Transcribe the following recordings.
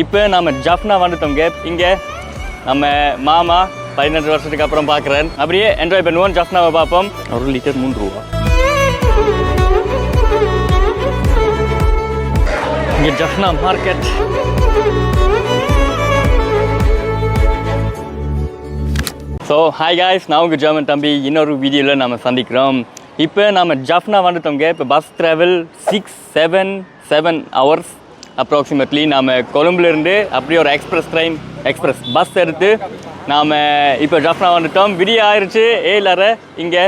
இப்போ நம்ம ஜஃப்னா வந்துட்டோங்க. இங்கே நம்ம மாமா 18 வருஷத்துக்கு அப்புறம் பார்க்குறேன். அப்படியே என்ஜாய் பண்ணுவோம். ஜஃப்னாவை பார்ப்போம். 1 லிட்டர் 3 ரூபா. இங்கே Jaffna market. So hi guys, நான் உங்கள் ஜெர்மன் தம்பி. இன்னொரு வீடியோவில் நம்ம சந்திக்கிறோம். இப்போ நம்ம ஜஃப்னா வந்துட்டோங்க. இப்போ பஸ் ட்ராவல் 6-7 ஹவர்ஸ் அப்ராக்சிமேட்லி. நாம் கொழும்புலேருந்து அப்படியே ஒரு எக்ஸ்பிரஸ் பஸ் எடுத்து நாம் இப்போ ஜஃப்னா வந்துட்டோம். விடிய ஆயிடுச்சு 7:30. இங்கே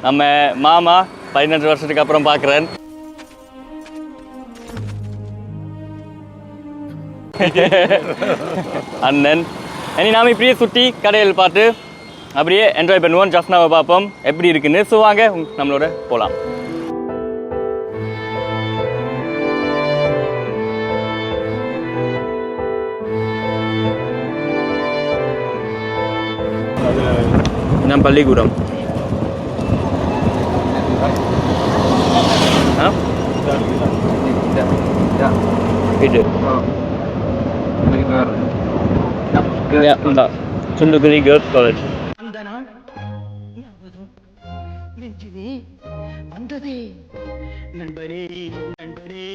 நம்ம மாமா 18 வருஷத்துக்கு அப்புறம் பார்க்குறேன். அண்ணன் இனி நாம் இப்படியே சுற்றி கடையில் பார்த்து அப்படியே என்ஜாய் பண்ணுவோம். ஜஃப்னாவை பார்ப்போம் எப்படி இருக்குன்னு. ஸோ வாங்க நம்மளோட போகலாம். நான் பள்ளிக்கூடம் இது சுண்டுக்குடி கேர்ள்ஸ் காலேஜ். அந்த நாள் நெஞ்சினே வந்ததே நண்பரே நண்பரே.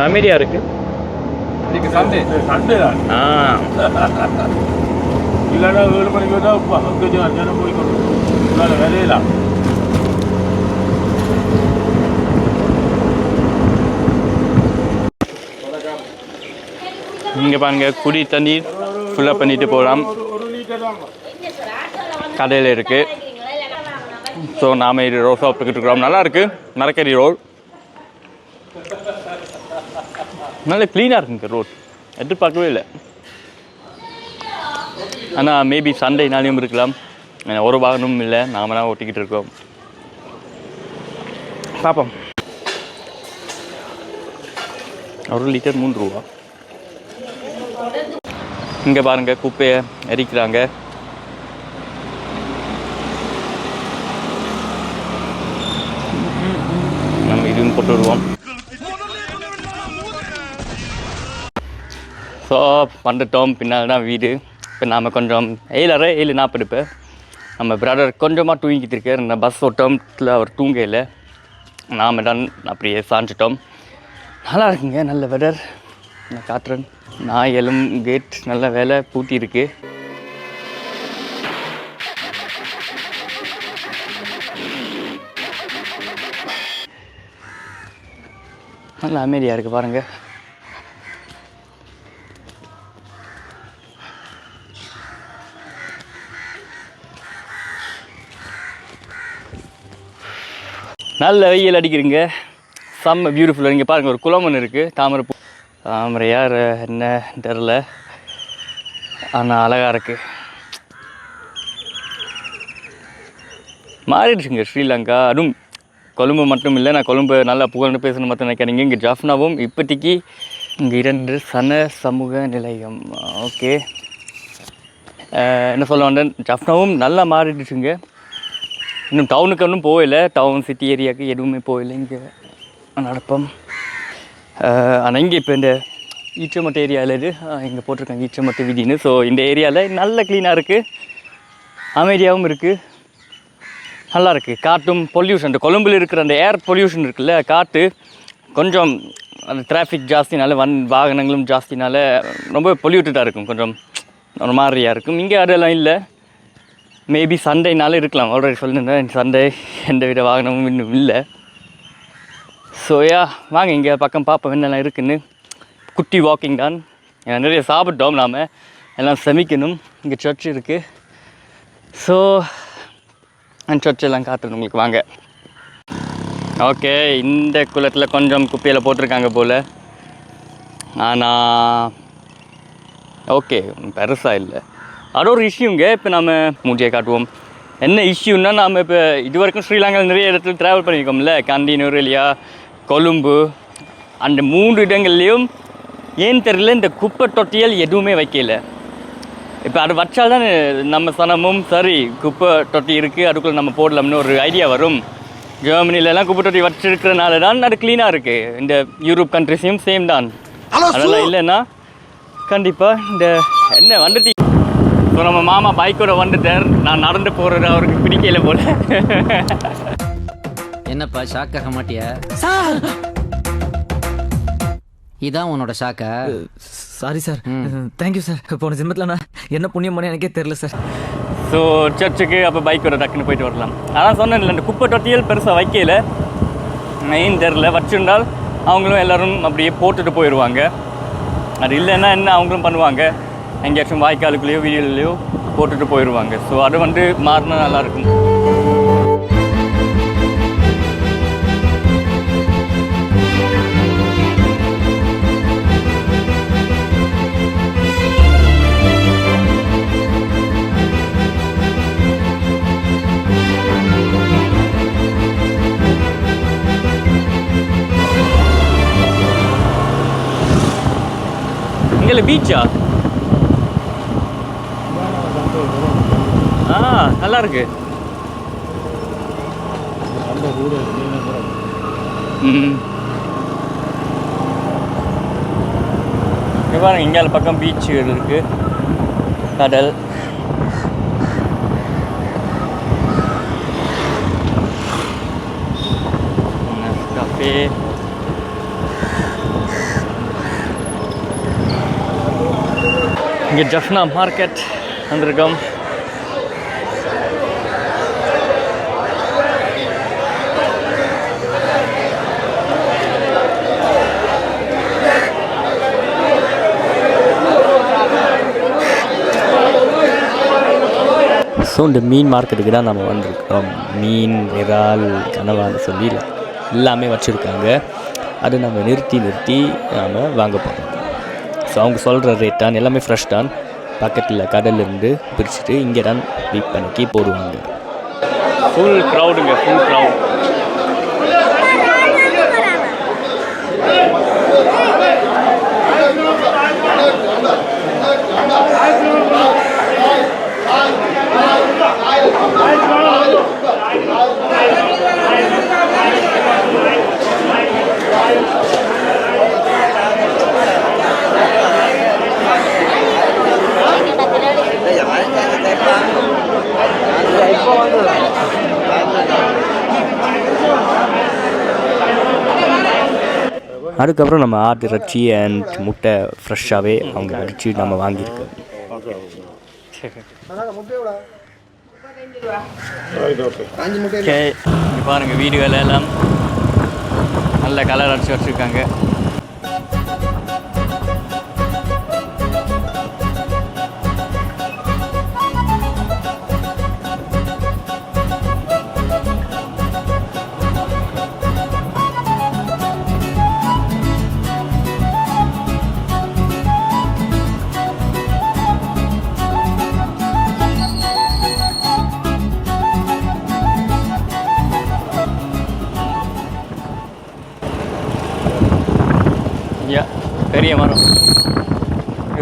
அமைதியா இருக்கு. சண்டே தான். இல்லைன்னா 7 மணிக்கு வந்தால் போய்க்கணும். வேலையிலாம் இங்கே பாருங்க, குடி தண்ணீர் ஃபுல்லாக பண்ணிட்டு போகலாம். கடையில் இருக்குது. ஸோ நாம் இது ரோட் சாப்பிட்டுக்கிட்டு இருக்கிறோம். நல்லா இருக்குது. மரக்கறி ரோட் நல்ல க்ளீனாக இருக்குங்க. ரோட் எதிர்பார்க்கவே இல்லை. ஆனால் மேபி சண்டேனாலையும் இருக்கலாம். ஒரு வாகனமும் இல்லை, நாம தான் ஓட்டிக்கிட்டு இருக்கோம். பார்ப்போம். 1 லிட்டர் 3 ரூபா. இங்கே பாருங்கள், குப்பையை எரிக்கிறாங்க. நம்ம இதுவும் போட்டு விடுவோம். ஸோ வந்துட்டோம். பின்னால் தான் வீடு. இப்போ நாம் கொஞ்சம் 7:40 இப்போ நம்ம பிரதர் கொஞ்சமாக தூங்கிட்டு இருக்கார். இந்த பஸ் ஓட்டத்தில் அவர் தூங்கல. நாம் தான் அப்படியே சாஞ்சிட்டோம். நல்லா இருக்குங்க, நல்ல வெதர். நான் காட்டுறேன். நாயலும் கேட் நல்ல வேலை பூட்டி இருக்கு. நல்ல அமைதியாக இருக்குது பாருங்கள். நல்ல வெயில் அடிக்கிறீங்க. செம்ம பியூட்டிஃபுல்லாக. இங்கே பாருங்கள், ஒரு குளம் ஒன்று இருக்குது. தாமரை யார் என்ன தெரில, ஆனால் அழகாக இருக்குது. மாறிடுச்சுங்க ஸ்ரீலங்கா. அதுவும் கொழும்பு மட்டும் இல்லை. நான் கொழும்பு நல்லா புகழ்ந்து பேசணும் மட்டும் நினைக்கிறீங்க. இங்கே ஜஃப்னாவும் இப்போதைக்கு இங்கே 2 சமூக நிலையம். ஓகே, என்ன சொல்ல வந்தேன், ஜஃப்னாவும் நல்லா மாறிடுச்சுங்க. இன்னும் டவுனுக்கு ஒன்றும் போகலை. டவுன் சிட்டி ஏரியாவுக்கு எதுவுமே போகலை. இங்கே நடப்போம். ஆனால் இங்கே இப்போ இந்த ஈச்சமட்டை ஏரியாவில் இது இங்கே போட்டிருக்காங்க, ஈச்சமட்டை வீதின்னு. ஸோ இந்த ஏரியாவில் நல்ல க்ளீனாக இருக்குது, அமைதியாகவும் இருக்குது, நல்லா இருக்குது. காட்டும் பொல்யூஷன், இந்த கொழும்பில் இருக்கிற அந்த ஏர் பொல்யூஷன் இருக்குல்ல, காற்று கொஞ்சம் அந்த டிராஃபிக் ஜாஸ்தினால வாகனங்களும் ஜாஸ்தினால ரொம்ப பொல்யூட்டடாக இருக்கும், கொஞ்சம் ஒரு மாதிரியாக இருக்கும். இங்கே அதெல்லாம் இல்லை. மேபி சண்டேனால இருக்கலாம். ஆல்ரெடி சொல்லியிருந்தேன், சண்டே எந்த வித வாகனமும் இன்னும் இல்லை. ஸோ வாங்க இங்கே பக்கம் பார்ப்போம் என்னெல்லாம் இருக்குதுன்னு. குட்டி வாக்கிங் தான். நிறைய சாப்பிட்டோம். நாம் எல்லாம் சமைக்கணும். இங்கே சர்ச் இருக்குது. ஸோ அந்த சர்ச்செல்லாம் காட்டுறது உங்களுக்கு வாங்க. ஓகே, இந்த குளத்தில் கொஞ்சம் குப்பையில் போட்டிருக்காங்க போல். ஆனால் ஓகே, பெருசாக இல்லை. அது ஒரு இஷ்யூங்க. இப்போ நம்ம மூஞ்சியை காட்டுவோம். என்ன இஷ்யூன்னா, நாம் இப்போ இது வரைக்கும் ஸ்ரீலங்காவில் நிறைய இடத்துல ட்ராவல் பண்ணியிருக்கோம்ல, கண்டி, நுரலியா, கொழும்பு, அந்த 3 இடங்கள்லேயும் ஏன் தெரியல இந்த குப்பை தொட்டியல் எதுவுமே வைக்கல. இப்போ அது வச்சால் தான் நம்ம சனமும் சரி குப்பை தொட்டி இருக்குது அதுக்குள்ளே நம்ம போடலாம்னு ஒரு ஐடியா வரும். ஜெர்மனிலலாம் குப்பை தொட்டி வச்சிருக்கிறனால தான் அது க்ளீனாக இருக்குது. இந்த யூரோப் கண்ட்ரிஸையும் சேம் தான். அதெல்லாம் இல்லைன்னா கண்டிப்பாக இந்த என்ன வந்துட்டு. ஸோ நம்ம மாமா பைக்கோட வந்துட்டார். நான் நடந்து போகிறது அவருக்கு பிடிக்கல போல. என்னப்பா ஷாக் ஆக மாட்டியா? இதான் உன்னோட ஷாக்கா? Sorry sir, thank you sir. போன ஜென்மத்தில் நான் என்ன புண்ணியம் பண்ண எனக்கே தெரில சார். ஸோ சர்ச்சுக்கு அப்போ பைக்கோட டக்குன்னு போயிட்டு வரலாம். அதான் சொன்னேன் இல்லை, இந்த குப்பை தொட்டியல் பெருசாக வைக்கல, மெயின் தெரில. வச்சுருந்தால் அவங்களும் எல்லோரும் அப்படியே போட்டுட்டு போயிடுவாங்க. அது இல்லைன்னா என்ன அவங்களும் பண்ணுவாங்க, எங்கேயாச்சும் வாய்க்காலுக்குள்ளேயோ வீடுகள்லையோ போட்டுட்டு போயிடுவாங்க. ஸோ அது வந்து மாறினா நல்லாயிருக்கும். இங்கே பீச்சா? நல்லா இருக்கு. பாருங்க, இங்கே பக்கம் பீச் இருக்கு, கடல். கஃபே. இங்கே ஜஃப்னா மார்க்கெட் வந்திருக்கோம். ஸோ இந்த மீன் மார்க்கெட்டுக்கு தான் நம்ம வந்திருக்கிறோம். மீன், இறால், கனவான்னு சொல்லி எல்லாமே வச்சுருக்காங்க. அது நம்ம நிறுத்தி நாம் வாங்க போகிறோம். ஸோ அவங்க சொல்கிற ரேட் தான், எல்லாமே ஃப்ரெஷ் தான். பக்கத்தில் கடல்லேருந்து பிரிச்சுட்டு இங்கே தான் வீக் பண்ணிக்கி போடுவாங்க. ஃபுல் க்ரௌடுங்க, ஃபுல் க்ரௌட். அதுக்கப்புறம் நம்ம ஆட்டு இறைச்சி அண்ட் முட்டை ஃப்ரெஷ்ஷாகவே அவங்க அடித்து நம்ம வாங்கியிருக்கோம். ஓகே, இங்கே பாருங்கள், வீடுகள் எல்லாம் நல்ல கலர் அடிச்சு வச்சுருக்காங்க. பெரிய மரம்.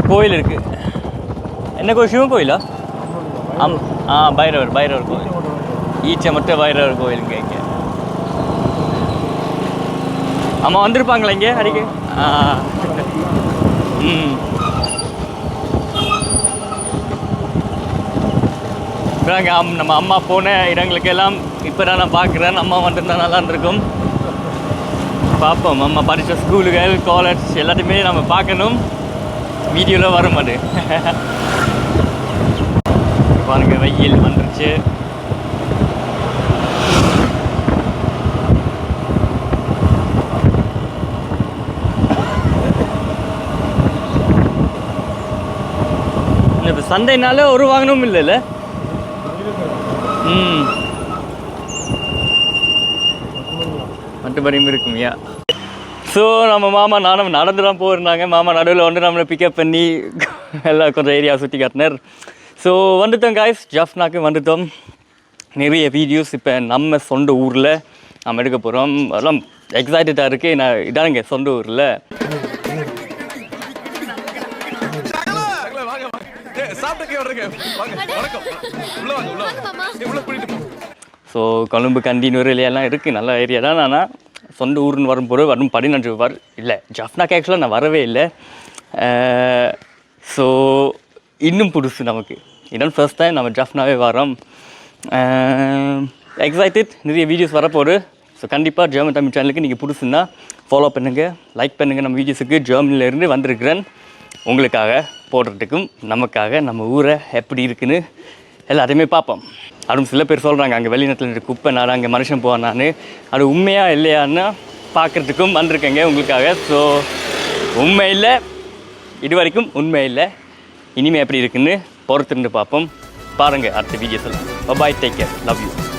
கோயில் இருக்குது. என்ன கோயில்? சிவன் கோயிலா? பைரவர் கோயில். ஈச்சை மட்டும் பைரவர் கோயிலுங்க. இங்கே அம்மா வந்திருப்பாங்களா இங்கே அடிக்க? நம்ம அம்மா போன இடங்களுக்கெல்லாம் இப்போ தான் நான் பார்க்குறேன். அம்மா வந்துருந்தா நல்லா இருந்திருக்கும். பார்ப்போம். அம்மா படித்த ஸ்கூலுகள், காலேஜ் எல்லாத்தையுமே நம்ம பார்க்கணும். வீடியோவில் வரும் அது. பாருங்க, வெயில் வந்துருச்சு. இப்போ சந்தைனால ஒரு வாங்கணும் இல்லைல்ல? மற்றபடியும் இருக்குங்கய்யா. ஸோ நம்ம மாமா நானும் நடந்து தான் போயிருந்தாங்க. மாமா நடுவில் வந்து நம்மளை பிக்கப் பண்ணி எல்லாம் கொஞ்சம் ஏரியா சுற்றி காட்டினார். ஸோ வந்துட்டோம் காய்ஸ், ஜஃப்னாக்கு வந்துட்டோம். நிறைய வீடியோஸ் இப்போ நம்ம சொந்த ஊரில் நம்ம எடுக்க போகிறோம். அதெல்லாம் எக்ஸைட்டடாக இருக்குது. நான் இதானுங்க சொந்த ஊரில். ஸோ கொழும்பு கண்டினூர் எல்லாம் இருக்குது, நல்ல ஏரியா தான். ஆனால் சொந்த ஊர்னு வரும்போது வரும் 14 இல்லை ஜஃப்னாக்கு ஆக்சுவலாக நான் வரவே இல்லை. ஸோ இன்னும் புதுசு நமக்கு, இதான் ஃபர்ஸ்ட் டைம் நம்ம ஜஃப்னாவே வரோம். எக்ஸைட்டட், நிறைய வீடியோஸ் வரப்போகுது. ஸோ கண்டிப்பாக ஜெர்மன் தமிழ் சேனலுக்கு நீங்கள் புதுசுன்னா ஃபாலோ பண்ணுங்கள், லைக் பண்ணுங்கள். நம்ம வீடியோஸுக்கு ஜெர்மனிலேருந்து வந்திருக்கிறேன் உங்களுக்காக போடுறதுக்கும், நமக்காக நம்ம ஊரை எப்படி இருக்குன்னு எல்லாத்தையுமே பார்ப்போம். அதுவும் சில பேர் சொல்கிறாங்க அங்கே வெளிநாட்டில் இருக்க குப்பை நாடு, அங்கே மனுஷன் போனான்னு. அது உண்மையாக இல்லையான்னு பார்க்குறதுக்கும் வந்திருக்கேங்க உங்களுக்காக. ஸோ உண்மை இல்லை, இது வரைக்கும் உண்மை இல்லை. இனிமேல் எப்படி இருக்குன்னு பொறுத்திருந்து பார்ப்போம். பாருங்கள் அடுத்த வீடியோஸ் எல்லாம். பாய், டேக் கேர், லவ் யூ.